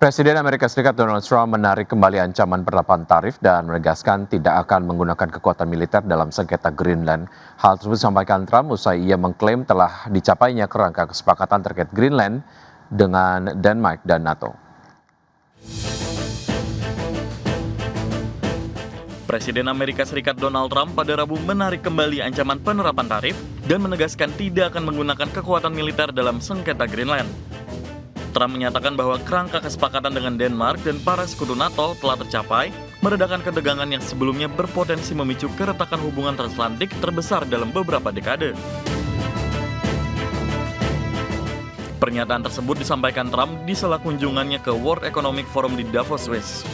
Presiden Amerika Serikat Donald Trump menarik kembali ancaman penerapan tarif dan menegaskan tidak akan menggunakan kekuatan militer dalam sengketa Greenland. Hal tersebut disampaikan Trump usai ia mengklaim telah dicapainya kerangka kesepakatan terkait Greenland dengan Denmark dan NATO. Presiden Amerika Serikat Donald Trump pada Rabu menarik kembali ancaman penerapan tarif dan menegaskan tidak akan menggunakan kekuatan militer dalam sengketa Greenland. Trump menyatakan bahwa kerangka kesepakatan dengan Denmark dan para sekutu NATO telah tercapai, meredakan ketegangan yang sebelumnya berpotensi memicu keretakan hubungan transatlantik terbesar dalam beberapa dekade. Pernyataan tersebut disampaikan Trump di sela kunjungannya ke World Economic Forum di Davos, Swiss.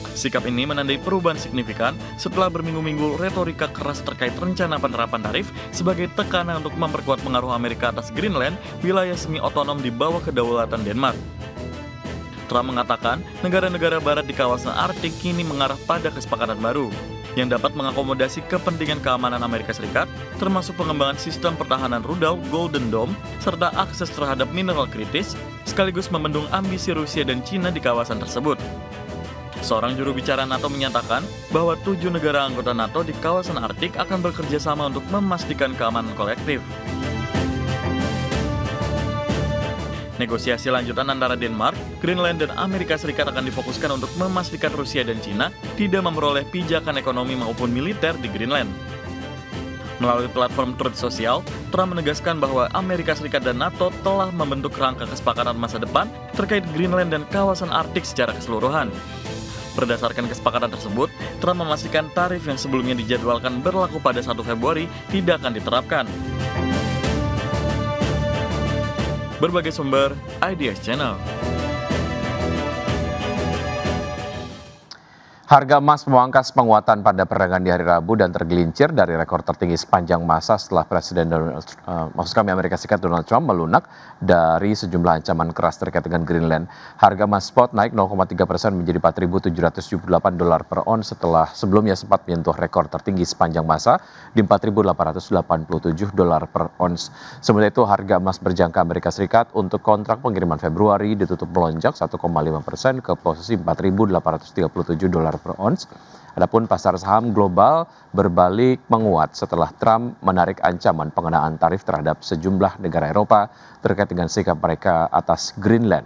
Sikap ini menandai perubahan signifikan setelah berminggu-minggu retorika keras terkait rencana penerapan tarif sebagai tekanan untuk memperkuat pengaruh Amerika atas Greenland, wilayah semi-otonom di bawah kedaulatan Denmark. Trump mengatakan negara-negara barat di kawasan Arktik kini mengarah pada kesepakatan baru yang dapat mengakomodasi kepentingan keamanan Amerika Serikat, termasuk pengembangan sistem pertahanan rudal Golden Dome, serta akses terhadap mineral kritis, sekaligus membendung ambisi Rusia dan Cina di kawasan tersebut. Seorang juru bicara NATO menyatakan bahwa 7 negara anggota NATO di kawasan Arktik akan bekerja sama untuk memastikan keamanan kolektif. Negosiasi lanjutan antara Denmark, Greenland, dan Amerika Serikat akan difokuskan untuk memastikan Rusia dan Cina tidak memperoleh pijakan ekonomi maupun militer di Greenland. Melalui platform Truth Social, Trump menegaskan bahwa Amerika Serikat dan NATO telah membentuk kerangka kesepakatan masa depan terkait Greenland dan kawasan Arktik secara keseluruhan. Berdasarkan kesepakatan tersebut, Trump memastikan tarif yang sebelumnya dijadwalkan berlaku pada 1 Februari tidak akan diterapkan. Berbagai sumber, IDX Channel. Harga emas memangkas penguatan pada perdagangan di hari Rabu dan tergelincir dari rekor tertinggi sepanjang masa setelah Amerika Serikat Donald Trump melunak dari sejumlah ancaman keras terkait dengan Greenland. Harga emas spot naik 0,3% menjadi $4.778 per ons setelah sebelumnya sempat menyentuh rekor tertinggi sepanjang masa di $4.887 per ons. Sementara itu harga emas berjangka Amerika Serikat untuk kontrak pengiriman Februari ditutup melonjak 1,5% ke posisi $4.837 per ons. Adapun pasar saham global berbalik menguat setelah Trump menarik ancaman pengenaan tarif terhadap sejumlah negara Eropa terkait dengan sikap mereka atas Greenland.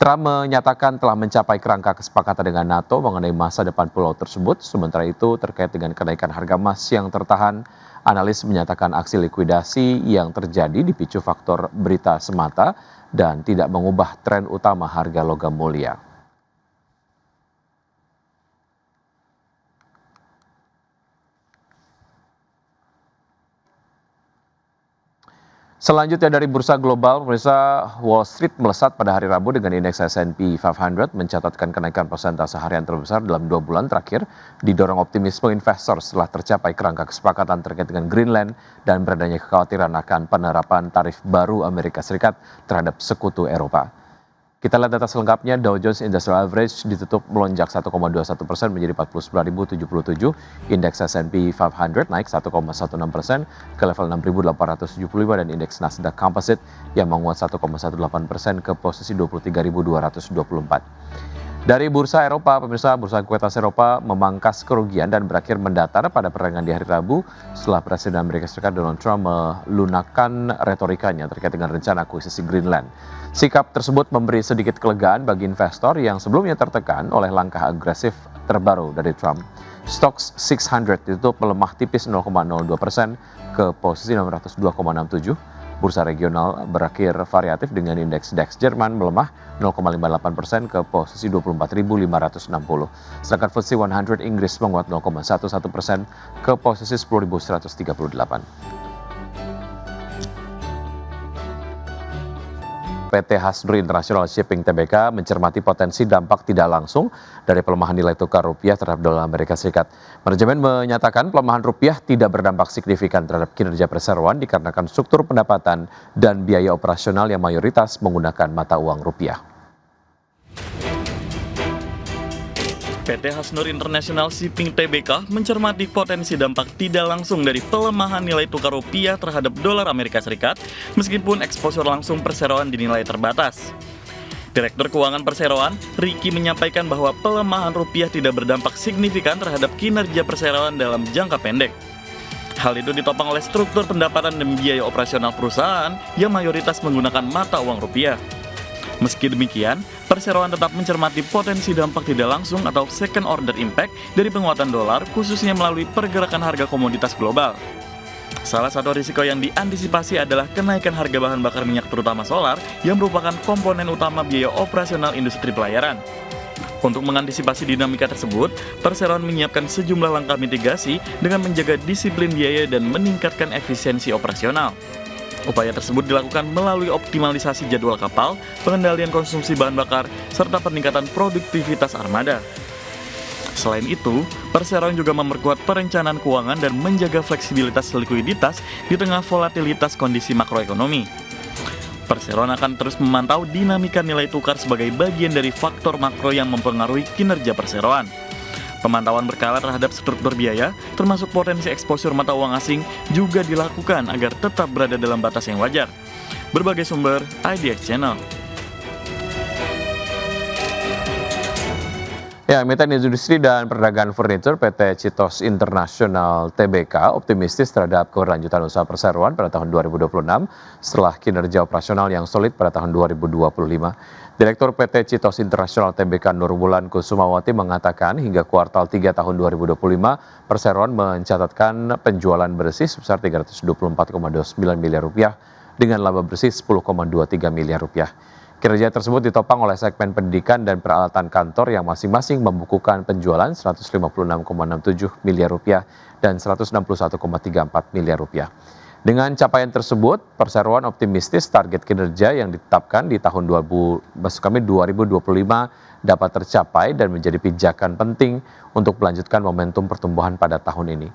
Trump menyatakan telah mencapai kerangka kesepakatan dengan NATO mengenai masa depan pulau tersebut. Sementara itu terkait dengan kenaikan harga emas yang tertahan, analis menyatakan aksi likuidasi yang terjadi dipicu faktor berita semata dan tidak mengubah tren utama harga logam mulia. Selanjutnya dari bursa global, pemirsa, Wall Street melesat pada hari Rabu dengan indeks S&P 500 mencatatkan kenaikan persentase harian terbesar dalam 2 bulan terakhir, didorong optimisme investor setelah tercapai kerangka kesepakatan terkait dengan Greenland dan beradanya kekhawatiran akan penerapan tarif baru Amerika Serikat terhadap sekutu Eropa. Kita lihat data selengkapnya. Dow Jones Industrial Average ditutup melonjak 1,21% menjadi 49.077. Indeks S&P 500 naik 1,16% ke level 6.875 dan indeks Nasdaq Composite yang menguat 1,18% ke posisi 23.224. Dari bursa Eropa, pemirsa, bursa ekuitas Eropa memangkas kerugian dan berakhir mendatar pada perdagangan di hari Rabu setelah Presiden Amerika Serikat Donald Trump melunakkan retorikanya terkait dengan rencana akuisisi Greenland. Sikap tersebut memberi sedikit kelegaan bagi investor yang sebelumnya tertekan oleh langkah agresif terbaru dari Trump. Stocks 600 ditutup melemah tipis 0,02% ke posisi 602,67. Bursa regional berakhir variatif dengan indeks DAX Jerman melemah 0,58% ke posisi 24.560. Sedangkan FTSE 100 Inggris menguat 0,11% ke posisi 10.138. PT Hasnuri International Shipping Tbk mencermati potensi dampak tidak langsung dari pelemahan nilai tukar rupiah terhadap dolar Amerika Serikat. Manajemen menyatakan pelemahan rupiah tidak berdampak signifikan terhadap kinerja perseroan dikarenakan struktur pendapatan dan biaya operasional yang mayoritas menggunakan mata uang rupiah. PT Hasnuri International Shipping Tbk mencermati potensi dampak tidak langsung dari pelemahan nilai tukar rupiah terhadap dolar Amerika Serikat, meskipun eksposur langsung perseroan dinilai terbatas. Direktur Keuangan Perseroan, Riki menyampaikan bahwa pelemahan rupiah tidak berdampak signifikan terhadap kinerja perseroan dalam jangka pendek. Hal itu ditopang oleh struktur pendapatan dan biaya operasional perusahaan yang mayoritas menggunakan mata uang rupiah. Meski demikian, perseroan tetap mencermati potensi dampak tidak langsung atau second order impact dari penguatan dolar khususnya melalui pergerakan harga komoditas global. Salah satu risiko yang diantisipasi adalah kenaikan harga bahan bakar minyak terutama solar yang merupakan komponen utama biaya operasional industri pelayaran. Untuk mengantisipasi dinamika tersebut, perseroan menyiapkan sejumlah langkah mitigasi dengan menjaga disiplin biaya dan meningkatkan efisiensi operasional. Upaya tersebut dilakukan melalui optimalisasi jadwal kapal, pengendalian konsumsi bahan bakar, serta peningkatan produktivitas armada. Selain itu, perseroan juga memperkuat perencanaan keuangan dan menjaga fleksibilitas likuiditas di tengah volatilitas kondisi makroekonomi. Perseroan akan terus memantau dinamika nilai tukar sebagai bagian dari faktor makro yang mempengaruhi kinerja perseroan. Pemantauan berkala terhadap struktur biaya, termasuk potensi eksposur mata uang asing, juga dilakukan agar tetap berada dalam batas yang wajar. Berbagai sumber, IDX Channel. Ya, Emiten Industri dan Perdagangan Furniture PT Citos International Tbk optimistis terhadap keberlanjutan usaha perseroan pada tahun 2026 setelah kinerja operasional yang solid pada tahun 2025. Direktur PT Citos International Tbk Nurwulan Kusumawati mengatakan hingga kuartal 3 tahun 2025 perseroan mencatatkan penjualan bersih sebesar 324,29 miliar rupiah dengan laba bersih 10,23 miliar rupiah. Kinerja tersebut ditopang oleh segmen pendidikan dan peralatan kantor yang masing-masing membukukan penjualan 156,67 miliar rupiah dan 161,34 miliar rupiah. Dengan capaian tersebut, perseroan optimistis target kinerja yang ditetapkan di tahun 2025 dapat tercapai dan menjadi pijakan penting untuk melanjutkan momentum pertumbuhan pada tahun ini.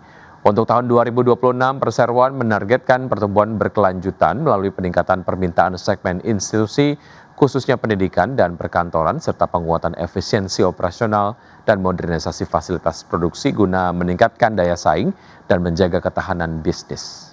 Untuk tahun 2026, perseroan menargetkan pertumbuhan berkelanjutan melalui peningkatan permintaan segmen institusi, khususnya pendidikan dan perkantoran, serta penguatan efisiensi operasional dan modernisasi fasilitas produksi guna meningkatkan daya saing dan menjaga ketahanan bisnis.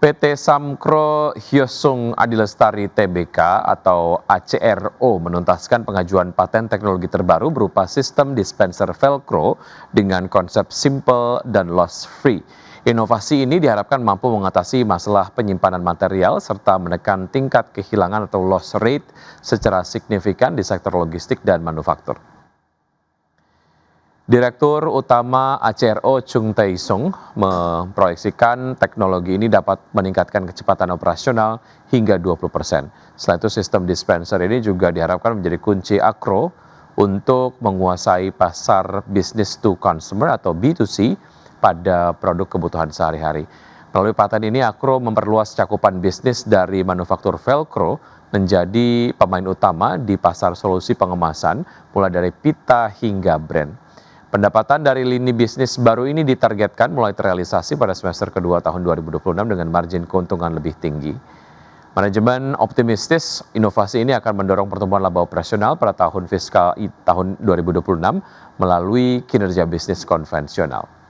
PT Samkro Hyosung Adilestari Tbk atau ACRO menuntaskan pengajuan paten teknologi terbaru berupa sistem dispenser Velcro dengan konsep simple dan loss free. Inovasi ini diharapkan mampu mengatasi masalah penyimpanan material serta menekan tingkat kehilangan atau loss rate secara signifikan di sektor logistik dan manufaktur. Direktur Utama ACRO Chung Tae-sung memproyeksikan teknologi ini dapat meningkatkan kecepatan operasional hingga 20%. Selain itu, sistem dispenser ini juga diharapkan menjadi kunci ACRO untuk menguasai pasar business to consumer atau B2C pada produk kebutuhan sehari-hari. Melalui paten ini, ACRO memperluas cakupan bisnis dari manufaktur Velcro menjadi pemain utama di pasar solusi pengemasan, mulai dari pita hingga brand. Pendapatan dari lini bisnis baru ini ditargetkan mulai terrealisasi pada semester kedua tahun 2026 dengan margin keuntungan lebih tinggi. Manajemen optimistis inovasi ini akan mendorong pertumbuhan laba operasional pada tahun fiskal tahun 2026 melalui kinerja bisnis konvensional.